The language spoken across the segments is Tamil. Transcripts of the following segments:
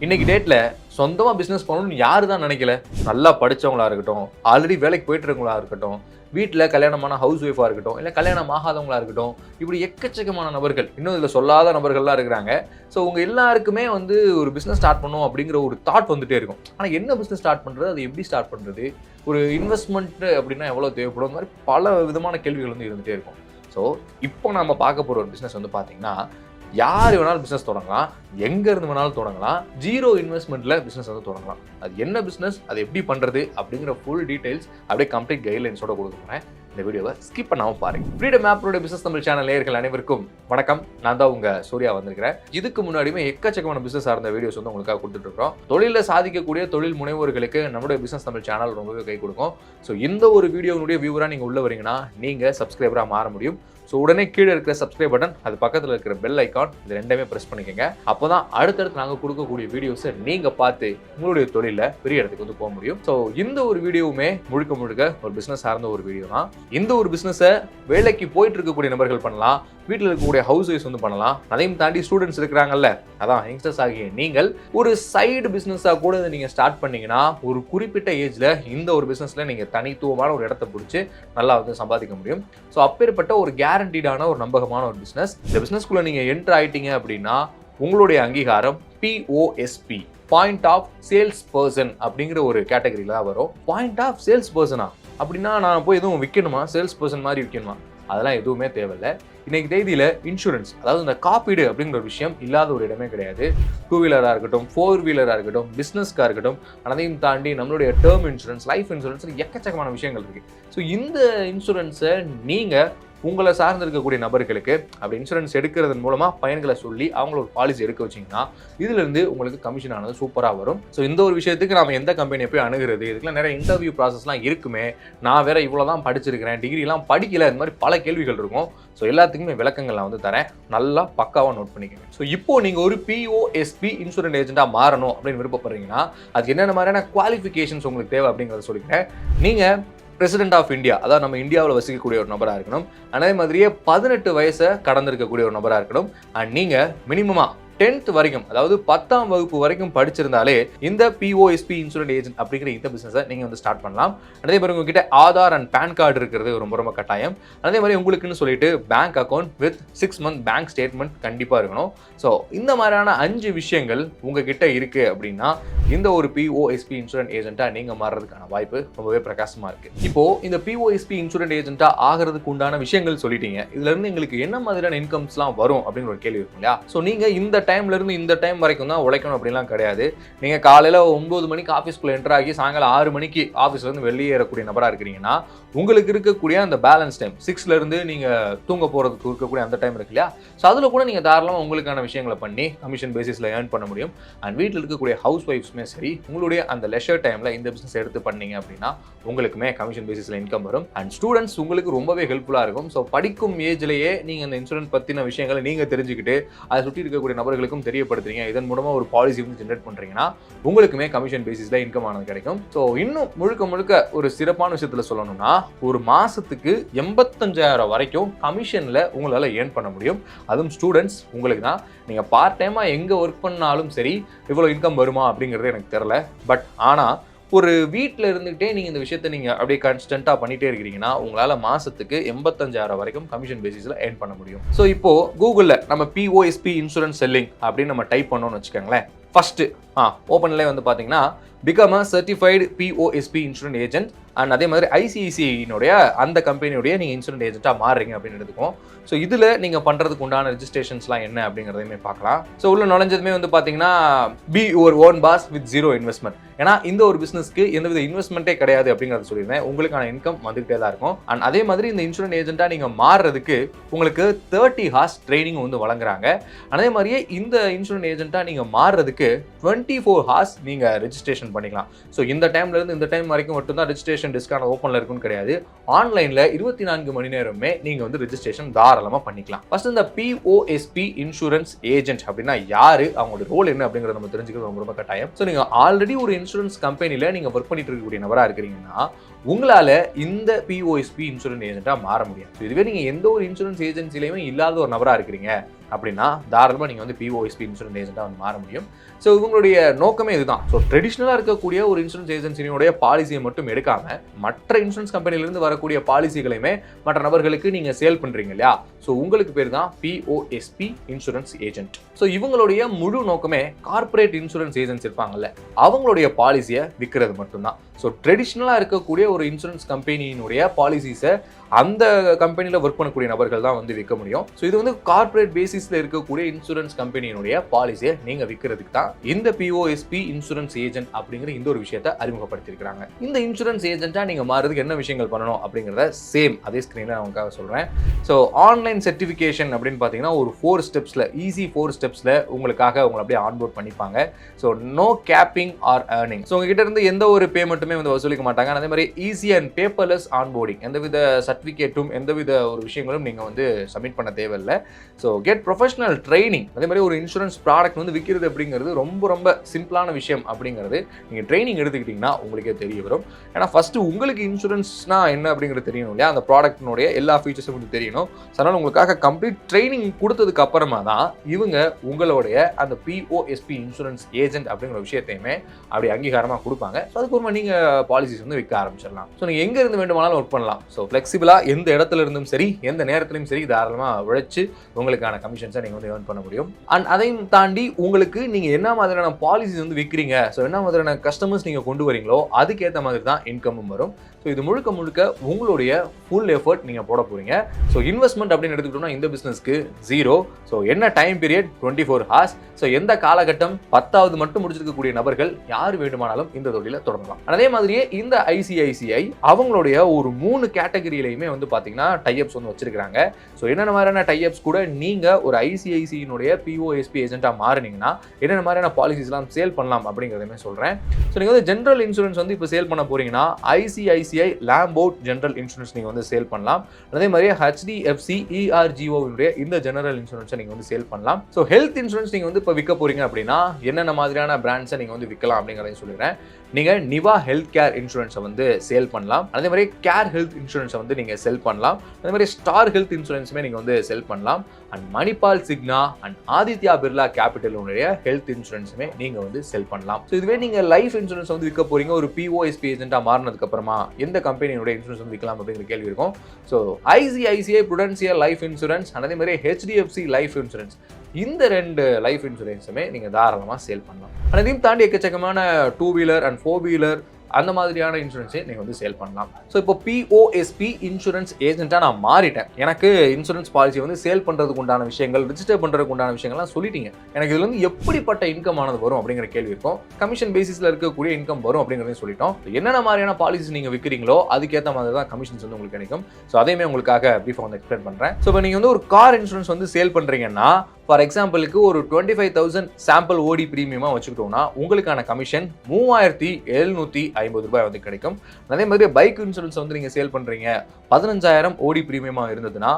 இன்னைக்கு டேட்ல சொந்தமா பிசினஸ் பண்ணணும்னு யாரு தான் நினைக்கல. நல்லா படிச்சவங்களா இருக்கட்டும், ஆல்ரெடி வேலைக்கு போயிட்டு இருக்கவங்களா இருக்கட்டும், வீட்டில் கல்யாணமான ஹவுஸ் ஒய்ஃபாக இருக்கட்டும், இல்லை கல்யாணம் ஆகாதவங்களா இருக்கட்டும், இப்படி எக்கச்சக்கமான நபர்கள், இன்னும் இதில் சொல்லாத நபர்கள்லாம் இருக்கிறாங்க. ஸோ உங்க எல்லாருக்குமே ஒரு பிஸ்னஸ் ஸ்டார்ட் பண்ணணும் அப்படிங்கிற ஒரு தாட் வந்துட்டே இருக்கும். ஆனால் என்ன பிஸ்னஸ் ஸ்டார்ட் பண்ணுறது, அது எப்படி ஸ்டார்ட் பண்ணுறது, ஒரு இன்வெஸ்ட்மெண்ட் அப்படின்னா எவ்வளோ தேவைப்படும், இந்த மாதிரி பல விதமான கேள்விகள் இருந்துகிட்டே இருக்கும். ஸோ இப்போ நம்ம பார்க்க போகிற ஒரு பிஸ்னஸ் பார்த்தீங்கன்னா, யார் வேணாலும் பிஸ்னஸ் தொடங்கலாம், எங்க இருந்து வேணாலும் தொடங்கலாம், ஜீரோ இன்வெஸ்ட்மெண்ட்ல பிசினஸ் தொடங்கலாம். அது என்ன பிசினஸ், அது எப்படி பண்றது அப்படிங்கிற ஃபுல் டீடைல்ஸ் அப்படியே கம்ப்ளீட் கைட்லைன்ஸோட கொடுக்க போறேன். இந்த வீடியோவை ஸ்கிப் பண்ணாம பாருங்க. ஃப்ரீடம் ஆப்போட பிசினஸ் தமிழ் சேனல் நேயர்கள் அனைவருக்கும் வணக்கம். நான் தான் உங்க சூர்யா வந்திருக்கிறேன். இதுக்கு முன்னாடியுமே எக்கச்சக்கமான பிசினஸ் சார்ந்த வீடியோஸ் உங்களுக்காக கொடுத்துட்டு இருக்கோம். தொழில சாதிக்கக்கூடிய தொழில் முனைவோர்களுக்கு நம்மளுடைய பிசினஸ் தமிழ் சேனல் ரொம்பவே கை கொடுக்கும். ஸோ இந்த ஒரு வீடியோனுடைய வியூவரா நீங்க உள்ள வரீங்கன்னா நீங்க சப்ஸ்கிரைபரா மாற முடியும். ஸோ உடனே கீழே இருக்கிற சப்ஸ்கிரைப் பட்டன், அது பக்கத்தில் இருக்கிற பெல் ஐக்கான், இது ரெண்டுமே ப்ரெஸ் பண்ணிக்கோங்க. அப்போதான் அடுத்தடுத்து நாங்கள் கொடுக்கக்கூடிய வீடியோஸை நீங்கள் பார்த்து உங்களுடைய தொழிலில் பெரிய இடத்துக்கு போக முடியும். ஸோ இந்த ஒரு வீடியோவுமே முழுக்க முழுக்க ஒரு பிஸ்னஸ் சார்ந்த ஒரு வீடியோ தான். இந்த ஒரு பிஸ்னஸை வேலைக்கு போயிட்டு இருக்கக்கூடிய நபர்கள் பண்ணலாம், வீட்டில் இருக்கக்கூடிய ஹவுஸ் ஒய்ஃப்ஸ் பண்ணலாம், அதையும் தாண்டி ஸ்டூடெண்ட்ஸ் இருக்கிறாங்கல்ல, அதான் யங்ஸ்டர்ஸ் ஆகிய நீங்கள் ஒரு சைடு பிஸ்னஸாக கூட இதை நீங்கள் ஸ்டார்ட் பண்ணீங்கன்னா ஒரு குறிப்பிட்ட ஏஜில் இந்த ஒரு பிஸ்னஸில் நீங்கள் தனித்துவமான ஒரு இடத்த பிடிச்சி நல்லா சம்பாதிக்க முடியும். ஸோ அப்பேற்பட்ட ஒரு கேரண்டீடான ஒரு நம்பகமான ஒரு பிஸ்னஸ். இந்த பிஸ்னஸ்குள்ளே நீங்கள் என்டர் ஆகிட்டீங்க அப்படின்னா உங்களுடைய அங்கீகாரம் POSP, point of sales person அப்படிங்கிற ஒரு கேட்டகரியில தான் வரும். பாயிண்ட் ஆஃப் சேல்ஸ் பர்சனா அப்படின்னா நான் போய் எதுவும் விற்கணுமா, சேல்ஸ் பர்சன் மாதிரி விற்கணுமா, அதெல்லாம் எதுவுமே தேவையில்லை. இன்னைக்கு தேதியில இன்சூரன்ஸ், அதாவது இந்த காப்பீடு அப்படிங்கிற ஒரு விஷயம் இல்லாத ஒரு இடமே கிடையாது. 2 வீலராக இருக்கட்டும், 4 வீலராக இருக்கட்டும், பிஸ்னஸ்க்காக இருக்கட்டும், அதையும் தாண்டி நம்மளுடைய டேர்ம் இன்சூரன்ஸ், லைஃப் இன்சூரன்ஸ், எக்கச்சக்கமான விஷயங்கள் இருக்கு. ஸோ இந்த இன்சூரன்ஸை நீங்க உங்களை சார்ந்து இருக்கக்கூடிய நபர்களுக்கு அப்படி இன்சூரன்ஸ் எடுக்கிறதன் மூலமா பயன்களை சொல்லி அவங்கள ஒரு பாலிசி எடுக்க வச்சிங்கன்னா இதுல இருந்து உங்களுக்கு கமிஷன் ஆனது சூப்பராக வரும். ஸோ இந்த ஒரு விஷயத்துக்கு நாம எந்த கம்பெனியை போய் அணுகிறது, இதுக்கெல்லாம் நிறைய இன்டர்வியூ ப்ராசஸ்லாம் இருக்குமே, நான் வேற இவ்வளோதான் படிச்சிருக்கிறேன், டிகிரிலாம் படிக்கல, இந்த மாதிரி பல கேள்விகள் இருக்கும். ஸோ எல்லாத்துக்குமே விளக்கங்கள் நான் தரேன், நல்லா பக்காவாக நோட் பண்ணிக்கோங்க. ஸோ இப்போ நீங்க ஒரு POSP இன்சூரன்ஸ் ஏஜென்ட்டா மாறணும் அப்படின்னு விருப்பப்படுறீங்கன்னா அதுக்கு என்னென்ன மாதிரியான குவாலிஃபிகேஷன்ஸ் உங்களுக்கு தேவை அப்படிங்கிறத சொல்லிக்கிறேன். நீங்க பிரசிடென்ட் ஆஃப் இந்தியா, அதாவது நம்ம இந்தியாவில் வசிக்கக்கூடிய ஒரு நபராக இருக்கணும். அதே மாதிரியே 18 வயசை கடந்திருக்கக்கூடிய ஒரு நபராக இருக்கணும். அண்ட் நீங்கள் மினிமமா 10th வரைக்கும், அதாவது 10ஆம் வகுப்பு வரைக்கும் படிச்சிருந்தாலே இந்த POSP இன்சூரன்ஸ் ஏஜென்ட் அப்படிங்கிற இந்த பிசினஸை நீங்க ஸ்டார்ட் பண்ணலாம். அதே மாதிரி உங்ககிட்ட ஆதார் அண்ட் பேன் கார்டு இருக்கிறது ரொம்ப ரொம்ப கட்டாயம். அதே மாதிரி உங்களுக்குன்னு சொல்லிட்டு bank account with 6 month bank statement கண்டிப்பா இருக்கணும். ஸோ இந்த மாதிரியான 5 விஷயங்கள் உங்ககிட்ட இருக்கு அப்படின்னா இந்த ஒரு POSP இன்சூரன்ஸ் ஏஜென்ட்டா நீங்க மாறுறதுக்கான வாய்ப்பு ரொம்பவே பிரகாசமா இருக்கு. இப்போ இந்த POSP இன்சூரன்ஸ் ஏஜென்ட்டா ஆகிறதுக்கு உண்டான விஷயங்கள் சொல்லிட்டீங்க. இதுல இருந்து எங்களுக்கு என்ன மாதிரியான இன்கம்ஸ்லாம் வரும் அப்படிங்கிற ஒரு கேள்வி இருக்கும் இல்லையா? ஸோ நீங்க இந்த டைம்ல இருந்து இந்த டைம் வரைக்கும் தான் உழைக்கணும் அப்படின்லாம் கிடையாது. நீங்க காலையில 9 மணிக்கு ஆஃபீஸ்க்குள்ள என்டர் ஆகி சாயங்காலம் 6 மணிக்கு ஆஃபீஸ்ல இருந்து வெளியேறக்கூடிய நபராக இருக்கிறீங்கன்னா உங்களுக்கு இருக்கக்கூடிய அந்த பேலன்ஸ் டைம் 6ல இருந்து நீங்க தூங்க போறதுக்கு இருக்கக்கூடிய அந்த டைம் இருக்கு இல்லையா? ஸோ அதுல கூட நீங்க தாராளமாக உங்களுக்கான விஷயங்களை பண்ணி கமிஷன் பேசிஸ்ல ஏர்ன் பண்ண முடியும். அண்ட் வீட்டில் இருக்கக்கூடிய ஹவுஸ் ஒய்ஃப்ஸுமே சரி, உங்களுடைய அந்த லெஷர் டைம்ல இந்த பிசினஸ் எடுத்து பண்ணீங்க அப்படின்னா உங்களுக்குமே கமிஷன் பேசிஸ்ல இன்கம் வரும். அண்ட் ஸ்டூடெண்ட்ஸ் உங்களுக்கு ரொம்பவே ஹெல்ப்ஃபுல்லா இருக்கும். ஸோ படிக்கும் ஏஜ்லயே நீங்க இந்த இன்சூரன்ஸ் பத்தின விஷயங்களை நீங்க தெரிஞ்சுக்கிட்டு அதை சுற்றி இருக்கக்கூடிய நபர்களுக்கும் தெரியப்படுத்துறீங்க, இதன் மூலமா ஒரு பாலிசி ஜெனரேட் பண்றீங்கன்னா உங்களுக்குமே கமிஷன் பேசிஸ்ல இன்கம் ஆனது கிடைக்கும். ஸோ இன்னும் முழுக்க முழுக்க ஒரு சிறப்பான விஷயத்துல சொல்லணும்னா ஒரு மாசத்துக்கு 85,000 வரைக்கும் கமிஷன்ல உங்களால ஏர்ன் பண்ண முடியும். அதுவும் ஸ்டூடெண்ட்ஸ் உங்களுக்கு தான். நீங்க பார்ட் டைமா எங்க ஒர்க் பண்ணாலும் சரி இவ்வளவு இன்கம் வருமா அப்படிங்கிறது எனக்கு தெரியல. பட் ஆனா ஒரு வீட்டில் இருந்துகிட்டே நீங்கள் இந்த விஷயத்தை நீங்கள் அப்படியே கன்ஸ்டன்ட்டாக பண்ணிகிட்டே இருக்கிறீங்கன்னா உங்களால் மாதத்துக்கு 85,000 வரைக்கும் கமிஷன் பேசிஸில் ஏர்ன் பண்ண முடியும். ஸோ இப்போது கூகுளில் நம்ம POSP இன்சூரன்ஸ் செல்லிங் அப்படின்னு நம்ம டைப் பண்ணோம்னு வச்சுக்கோங்களேன். ஃபஸ்ட்டு ஓப்பன்லேயே பார்த்தீங்கன்னா become a certified POSP insurance agent and அதே மாதிரி ICICIனுடைய அந்த கம்பெனியுடைய நீங்கள் இன்சூரன்ஸ் ஏஜென்ட்டாக மாறுறீங்க அப்படின்னு எடுத்துக்கோம். ஸோ இதில் நீங்கள் பண்ணுறதுக்கு உண்டான ரெஜிஸ்ட்ரேஷன்ஸ்லாம் என்ன அப்படிங்கிறதையுமே பார்க்கலாம். ஸோ உள்ள நுழைஞ்சதுமே பார்த்தீங்கன்னா be your own pass with 0 investment. ஏன்னா இந்த ஒரு பிஸ்னஸ்க்கு எந்தவித இன்வெஸ்ட்மெண்ட்டே கிடையாது அப்படிங்கிறத சொல்லியிருந்தேன். உங்களுக்கான இன்கம் வந்துகிட்டே தான் இருக்கும். அண்ட் அதே மாதிரி இந்த இன்சூரன்ஸ் ஏஜென்ட்டாக நீங்கள் மாறுறதுக்கு உங்களுக்கு 30 hours ட்ரைனிங் வழங்குறாங்க. அதே மாதிரியே இந்த இன்சூரன்ஸ் ஏஜென்ட்டாக நீங்கள் மாறுறதுக்கு 24 hours நீங்கள் ரெஜிஸ்ட்ரேஷன் பண்ணிக்கலாம். ஸோ இந்த டைம்ல இருந்து இந்த டைம் வரைக்கும் மட்டும்தான் ரெஜிஸ்ட்ரேஷன் டிஸ்கான ஓப்பன்ல இருக்குன்னு கிடையாது. ஆன்லைன்ல 24 மணி நேரமே நீங்க ரெஜிஸ்ட்ரேஷன் தாராளமா பண்ணிக்கலாம். ஃபர்ஸ்ட் இந்த POSP இன்சூரன்ஸ் ஏஜென்ட் அப்படின்னா யாரு, அவங்களோட ரோல் என்ன அப்படிங்கறத நம்ம தெரிஞ்சுக்கிறது ரொம்ப ரொம்ப கட்டாயம். ஸோ நீங்க ஆல்ரெடி ஒரு இன்சூரன்ஸ் கம்பெனில நீங்க ஒர்க் பண்ணிட்டு இருக்கக்கூடிய நபரா இருக்கிறீங்கன்னா உங்களால இந்த பிஓஎஸ்பி இன்சூரன்ஸ் ஏஜென்ட்டா மாற முடியும். இதுவே நீங்க எந்த ஒரு இன்சூரன்ஸ் ஏஜென்சிலையுமே இல்லாத ஒரு நபரா இருக்கிறீங்க அப்படின்னா தாராளமாக நீங்கள் வந்து பிஓஎஸ்பி இன்சூரன்ஸ் ஏஜென்ட்டாக வந்து மாற முடியும். ஸோ இவங்களுடைய நோக்கமே இதுதான். ஸோ ட்ரெடிஷ்னலாக இருக்கக்கூடிய ஒரு இன்சூரன்ஸ் ஏஜென்சியினுடைய பாலிசியை மட்டும் எடுக்காமல் மற்ற இன்சூரன்ஸ் கம்பெனிலிருந்து வரக்கூடிய பாலிசிகளையுமே மற்ற நபர்களுக்கு நீங்கள் சேல் பண்ணுறீங்க இல்லையா? ஸோ உங்களுக்கு பேர் தான் பிஓஎஸ்பி இன்சூரன்ஸ் ஏஜென்ட். ஸோ இவங்களுடைய முழு நோக்கமே கார்பரேட் இன்சூரன்ஸ் ஏஜென்ட்ஸ் இருப்பாங்கல்ல, அவங்களுடைய பாலிசியை விற்கிறது மட்டும்தான். ஸோ ட்ரெடிஷ்னலாக இருக்கக்கூடிய ஒரு இன்சூரன்ஸ் கம்பெனியினுடைய பாலிசிஸை அந்த கம்பெனியில் ஒர்க் பண்ணக்கூடிய நபர்கள் தான் வந்து விற்க முடியும். ஸோ இது வந்து கார்பரேட் பேசிஸில் இருக்கக்கூடிய இன்சூரன்ஸ் கம்பெனியினுடைய பாலிசியை நீங்கள் விற்கிறதுக்கு தான் இந்த பிஓஎஸ்பி இன்சூரன்ஸ் ஏஜென்ட் அப்படிங்கிற இந்த ஒரு விஷயத்தை அறிமுகப்படுத்தியிருக்கிறாங்க. இந்த இன்சூரன்ஸ் ஏஜென்ட்டாக நீங்கள் மாறுறதுக்கு என்ன விஷயங்கள் பண்ணணும் அப்படிங்கிறத சேம் அதே ஸ்க்ரீனில் நான் உங்களுக்காக சொல்கிறேன். ஸோ ஆன்லைன் சர்டிஃபிகேஷன் அப்படின்னு பார்த்தீங்கன்னா ஒரு 4 ஸ்டெப்ஸில் ஈஸி 4 ஸ்டெப்ஸில் உங்களுக்காக உங்களை அப்படியே ஆன்போர்ட் பண்ணிப்பாங்க. So no capping or earning. So உங்ககிட்ட இருந்து எந்த ஒரு பேமெண்ட்டுமே வந்து வசூலிக்க மாட்டாங்க. அதே மாதிரி ஈஸி அண்ட் பேப்பர்லெஸ் ஆன்போர்டிங், எந்தவித சர்டிஃபிகேட்டும் எந்தவித ஒரு விஷயங்களும் நீங்கள் வந்து சப்மிட் பண்ண தேவையில்லை. So get professional training. அதே மாதிரி ஒரு இன்சூரன்ஸ் ப்ராடக்ட் வந்து விற்கிறது அப்படிங்கிறது ரொம்ப சிம்பிளான விஷயம் அப்படிங்கிறது நீங்கள் ட்ரைனிங் எடுத்துக்கிட்டிங்கன்னா உங்களுக்கே தெரிய வரும். ஏன்னா ஃபஸ்ட்டு உங்களுக்கு இன்சூரன்ஸ்னா என்ன அப்படிங்கிறது தெரியணும் இல்லையா? அந்த ப்ராடக்ட்னுடைய எல்லா ஃபீச்சர்ஸும் வந்து தெரியணும். அதனால் உங்களுக்காக கம்ப்ளீட் ட்ரைனிங் கொடுத்ததுக்கு அப்புறமா தான் இவங்க உங்களுடைய அந்த பிஓஎஸ்பி இன்சூரன்ஸ் ஏஜென்ட் அப்படிங்கிற விஷயத்தையுமே அப்படி அங்கீகாரமாக கொடுப்பாங்க. ஸோ அதுக்கப்புறமா நீங்கள் பாலிசிஸ் வந்து விற்க ஆரம்பிச்சிடலாம். ஸோ நீங்கள் எங்கே இருந்து வேண்டுமானாலும் ஒர்க் பண்ணலாம். ஸோ ஃப்ளெக்சிபிளாக எந்த இடத்துல இருந்தும் சரி, எந்த நேரத்திலும் சரி, தாராளமாக உழைச்சு உங்களுக்கான கமிஷன்ஸை நீங்கள் வந்து ஏர்ன் பண்ண முடியும். அண்ட் அதையும் தாண்டி உங்களுக்கு நீங்கள் என்ன மாதிரியான பாலிசிஸ் வந்து விற்கிறீங்க, ஸோ என்ன மாதிரியான கஸ்டமர்ஸ் நீங்கள் கொண்டு வரீங்களோ அதுக்கேற்ற மாதிரி தான் இன்கமும் வரும். ஸோ இது முழுக்க உங்களுடைய ஃபுல் எஃபர்ட் நீங்கள் போட போகிறீங்க. ஸோ இன்வெஸ்ட்மெண்ட் அப்படின்னு எடுத்துக்கிட்டோம்னா இந்த பிஸ்னஸ்க்கு 0. ஸோ என்ன டைம் பீரியட் 24 hours. ஸோ எந்த காலகட்டம் 10வது மட்டும் முடிச்சிருக்கக்கூடிய நபர்கள் யார் வேண்டுமானாலும் இந்த தொழிலை தொடங்கலாம். அதே மாதிரியே இந்த ஐசிஐசிஐ அவங்களுடைய ஒரு 3 கேட்டகரியிலையுமே வந்து பார்த்தீங்கன்னா டைப்ஸ் வந்து வச்சிருக்காங்க. ஸோ என்னென்ன மாதிரியான டைப்ஸ் கூட நீங்கள் ஒரு ஐசிஐசியினுடைய பிஓஎஸ்பி ஏஜென்ட்டாக மாறினீங்கன்னா என்னென்ன மாதிரியான பாலிசிஸ்லாம் சேல் பண்ணலாம் அப்படிங்கிறதையுமே சொல்கிறேன். ஸோ நீங்கள் வந்து ஜென்ரல் இன்சூரன்ஸ் வந்து இப்போ சேல் பண்ண போறீங்கன்னா ஐசிஐசிஐ லாம்போட் ஜெனரல் இன்சூரன்ஸ் நீங்கள் வந்து சேல் பண்ணலாம். அதே மாதிரி ஹெச்டிஎஃப்சி இஆர்ஜிஓவுடைய இந்த ஜெனரல் இன்சூரன்ஸை நீங்கள் வந்து சேல் பண்ணலாம். ஸோ ஹெல்த் இன்சூரன்ஸ் நீங்கள் வந்து இப்போ விற்க போறீங்க அப்படின்னா என்னென்ன மாதிரியான பிராண்ட்ஸை நீங்கள் வந்து விற்கலாம் அப்படிங்கிறதையும் சொல்லிடுறேன். நீங்கள் நிவா ஹெல்த் கேர் இன்சூரன்ஸை வந்து சேல் பண்ணலாம். அதே மாதிரி கேர் ஹெல்த் இன்சூரன்ஸை வந்து நீங்கள் செல் பண்ணலாம். அதே மாதிரி ஸ்டார் ஹெல்த் இன்சூரன்ஸுமே நீங்கள் வந்து செல் பண்ணலாம். And Manipal Cigna and Aditya Birla கேபிட்டலுடைய ஹெல்த் இன்சூரன்ஸுமே நீங்கள் வந்து செல் பண்ணலாம். ஸோ இதுவே நீங்கள் லைஃப் இன்சூரன்ஸ் வந்து விற்க போறீங்க ஒரு பிஓஎஸ்பி ஏஜென்ட்டாக மாறினதுக்கு அப்புறமா எந்த கம்பெனியோட இன்சூரன்ஸ் வந்து விற்கலாம் அப்படிங்கிற கேள்வி இருக்கும். ஸோ ஐசிஐசிஐ புடென்சியல் லைஃப் இன்சூரன்ஸ் அதே மாதிரி ஹெச்டிஎஃப்சி லைஃப் இன்சூரன்ஸ், இந்த 2 லைஃப் இன்சூரன்ஸுமே நீங்கள் தாராளமாக சேல் பண்ணலாம். அதையும் தாண்டி எக்கச்சக்கமான 2 வீலர் அண்ட் 4 வீலர் அந்த மாதிரியான இன்சூரன்ஸை நீங்கள் வந்து சேல் பண்ணலாம். ஸோ இப்போ பிஓஎஸ்பி இன்சூரன்ஸ் ஏஜென்ட்டாக நான் மாறிட்டேன். எனக்கு இன்சூரன்ஸ் பாலிசி வந்து சேல் பண்ணுறதுக்கு உண்டான விஷயங்கள், ரிஜிஸ்டர் பண்ணுறதுக்கு உண்டான விஷயங்கள்லாம் சொல்லிட்டீங்க. எனக்கு இதில் வந்து எப்படிப்பட்ட இன்கம் ஆனது வரும் அப்படிங்கிற கேள்வி இருக்கும். கமிஷன் பேசிஸில் இருக்கக்கூடிய இன்கம் வரும் அப்படிங்கிறதையும் சொல்லிட்டோம். என்னென்ன மாதிரியான பாலிசிஸ் நீங்கள் விற்கிறீங்களோ அதுக்கேற்ற மாதிரி தான் கமிஷன்ஸ் வந்து உங்களுக்கு கிடைக்கும். ஸோ அதையுமே உங்களுக்காக ப்ரீஃபாக வந்து எக்ஸ்பிளைன் பண்ணுறேன். ஸோ இப்போ நீங்கள் வந்து ஒரு கார் இன்சூரன்ஸ் வந்து சேல் பண்ணுறீங்கன்னா ஃபார் எக்ஸாம்பிளுக்கு ஒரு 25,000 சாம்பிள் ஓடி பிரீமியமாக வச்சுக்கிட்டோம்னா உங்களுக்கான கமிஷன் 3,750 ரூபாய் வந்து கிடைக்கும். அதே மாதிரி பைக் இன்சூரன்ஸ் வந்து நீங்கள் சேல் பண்ணுறீங்க 15,000 ஓடி பிரீமியமாக இருந்ததுன்னா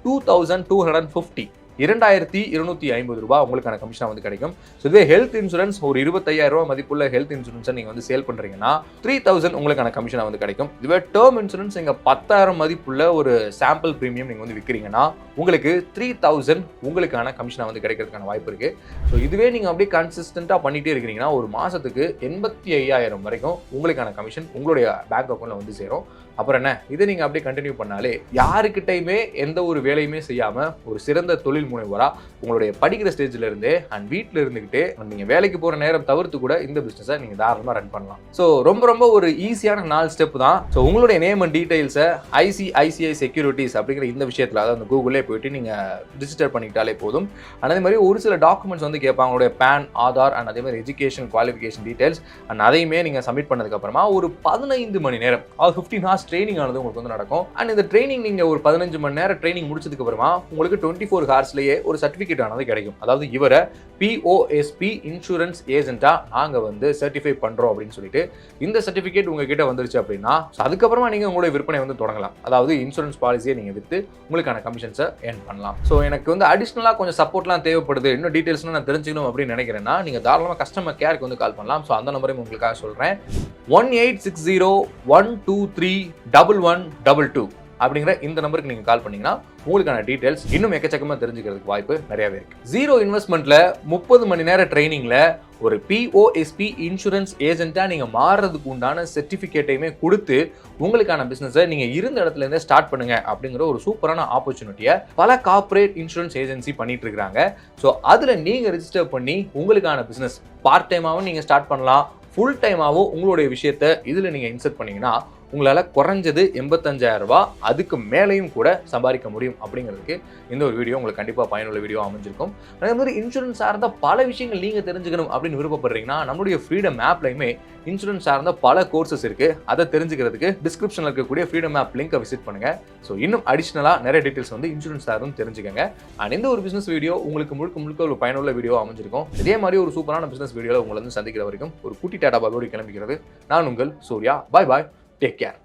2,250 2250 ரூபாய் உங்களுக்கான கமிஷனாக வந்து கிடைக்கும். ஸோ இதுவே ஹெல்த் இன்சூரன்ஸ் ஒரு 25,000 ரூபாய் மதிப்புள்ள ஹெல்த் இன்சூரன்ஸை நீங்கள் வந்து சேல் பண்ணுறீங்கன்னா 3,000 உங்களுக்கான கமிஷனாக வந்து கிடைக்கும். இதுவே டேர்ம் இன்சூரன்ஸ் நீங்கள் 10,000 மதிப்புள்ள ஒரு சாம்பிள் பிரீமியம் நீங்கள் வந்து விற்கிறீங்கன்னா உங்களுக்கு 3,000 உங்களுக்கான கமிஷனாக வந்து கிடைக்கிறதுக்கான வாய்ப்பு இருக்குது. ஸோ இதுவே நீங்கள் அப்படியே கன்சிஸ்டண்ட்டாக பண்ணிகிட்டே இருக்கிறீங்கன்னா ஒரு மாதத்துக்கு 85,000 வரைக்கும் உங்களுக்கான கமிஷன் உங்களுடைய பேங்க் அக்கௌண்ட்டில் வந்து சேரும். அப்புறம் என்ன, இதை நீங்கள் அப்படியே கண்டினியூ பண்ணாலே யாருக்கிட்டையுமே எந்த ஒரு வேலையுமே செய்யாமல் ஒரு சிறந்த தொழில் முனைவராக உங்களுடைய படிக்கிற ஸ்டேஜில் இருந்தே அண்ட் வீட்டில் இருந்துக்கிட்டே நீங்கள் வேலைக்கு போகிற நேரம் தவிர்த்து கூட இந்த பிஸ்னஸை நீங்கள் தாராளமாக ரன் பண்ணலாம். ஸோ ரொம்ப ஒரு ஈஸியான 4 ஸ்டெப் தான். ஸோ உங்களுடைய நேம் அண்ட் டீட்டெயில்ஸை ஐசிஐசிஐ செக்யூரிட்டிஸ் அப்படிங்கிற இந்த விஷயத்தில் அதாவது அந்த கூகுளே போயிட்டு நீங்கள் ரிஜிஸ்டர் பண்ணிக்கிட்டாலே போதும். அதே மாதிரி ஒரு சில டாக்குமெண்ட்ஸ் வந்து கேட்பாங்க, உங்களுடைய பேன், ஆதார் அண்ட் அதே மாதிரி எஜுகேஷன் குவாலிஃபிகேஷன் டீட்டெயில்ஸ் அண்ட் அதையுமே நீங்கள் சப்மிட் பண்ணதுக்கப்புறமா ஒரு 15 மணி நேரம் 15 ஹார்ஸ் ட்ரைனிங் ஆனது உங்களுக்கு வந்து நடக்கும். அண்ட் இந்த ட்ரைனிங் நீங்கள் ஒரு 15 மணி நேரம் ட்ரைனிங் முடிச்சதுக்கு அப்புறமா உங்களுக்கு 24 ஹார்ஸ்லேயே ஒரு சர்டிஃபிகேட் ஆனது கிடைக்கும். அதாவது இவரை பிஓஎஸ்பி இன்சூரன்ஸ் ஏஜென்ட்டா நாங்கள் வந்து சர்டிஃபை பண்ணுறோம் அப்படின்னு சொல்லிட்டு இந்த சர்டிஃபிகேட் உங்ககிட்ட வந்துருச்சு அப்படின்னா அதுக்கப்புறமா நீங்கள் உங்களுடைய விற்பனை வந்து தொடங்கலாம். அதாவது இன்சூரன்ஸ் பாலிசியை நீங்கள் விற்று உங்களுக்கான கமிஷன்ஸை ஏர்ன் பண்ணலாம். ஸோ எனக்கு வந்து அடிஷ்னலாக கொஞ்சம் சப்போர்ட்லாம் தேவைப்படுது, இன்னும் டீட்டெயில்ஸ்லாம் நான் தெரிஞ்சுக்கணும் அப்படின்னு நினைக்கிறேன்னா நீங்கள் தாராளமாக கஸ்டமர் கேருக்கு வந்து கால் பண்ணலாம். ஸோ அந்த நம்பரையும் உங்களுக்காக சொல்கிறேன் 1860-123-1122 அப்படிங்கிற இந்த நம்பருக்கு நீங்க கால் பண்ணீங்கன்னா உங்களுக்கான டீடைல்ஸ் இன்னும் எக்கச்சக்கமா தெரிஞ்சுக்கிறதுக்கு வாய்ப்பு நிறையவே இருக்கு. ஜீரோ இன்வெஸ்ட்மெண்ட்ல 30 மணி நேர ட்ரைனிங்ல ஒரு POSP இன்சூரன்ஸ் ஏஜென்ட்டா நீங்க மாறுறதுக்கு உண்டான சர்டிபிகேட்டையுமே கொடுத்து உங்களுக்கான பிசினஸை நீங்க இருந்த இடத்துல இருந்தே ஸ்டார்ட் பண்ணுங்க அப்படிங்கிற ஒரு சூப்பரான ஆப்பர்ச்சுனிட்டியை பல கார்ப்பரேட் இன்சூரன்ஸ் ஏஜென்சி பண்ணிட்டு இருக்காங்க. ஸோ அதுல நீங்க ரெஜிஸ்டர் பண்ணி உங்களுக்கான பிசினஸ் பார்ட் டைமாவும் நீங்க ஸ்டார்ட் பண்ணலாம், ஃபுல் டைமாவும் உங்களுடைய விஷயத்தை இதுல நீங்க இன்செர்ட் பண்ணீங்கன்னா உங்களால் குறைஞ்சது 85,000 ரூபாய் அதுக்கு மேலேயும் கூட சம்பாதிக்க முடியும். அப்படிங்கிறதுக்கு இந்த ஒரு வீடியோ உங்களுக்கு கண்டிப்பாக பயனுள்ள வீடியோ அமைஞ்சிருக்கும். அதே மாதிரி இன்சூரன்ஸ் சார்ந்த பல விஷயங்கள் நீங்கள் தெரிஞ்சுக்கணும் அப்படின்னு விருப்பப்படுறீங்கன்னா நம்மளுடைய ஃப்ரீடம் ஆப்லையுமே இன்சூரன்ஸ் சார்ந்த பல கோர்சஸ் இருக்குது. அதை தெரிஞ்சுக்கிறதுக்கு டிஸ்கிரிப்ஷனில் இருக்கக்கூடிய ஃப்ரீடம் ஆப் லிங்கை விசிட் பண்ணுங்கள். ஸோ இன்னும் அடிஷ்னலாக நிறைய டீட்டெயில்ஸ் வந்து இன்சூரன்ஸ் சார்ந்து தெரிஞ்சுக்கங்க. அண்ட் இந்த ஒரு பிஸ்னஸ் வீடியோ உங்களுக்கு முழுக்க ஒரு பயனுள்ள வீடியோ அமைஞ்சிருக்கும். இதே மாதிரி ஒரு சூப்பரான பிஸ்னஸ் வீடியோவில் உங்களை வந்து சந்திக்கிற வரைக்கும் ஒரு குட்டி டாடா பாபோடு கிளம்பிக்கிறது நான் உங்கள் சூர்யா. பாய் பாய். Take care.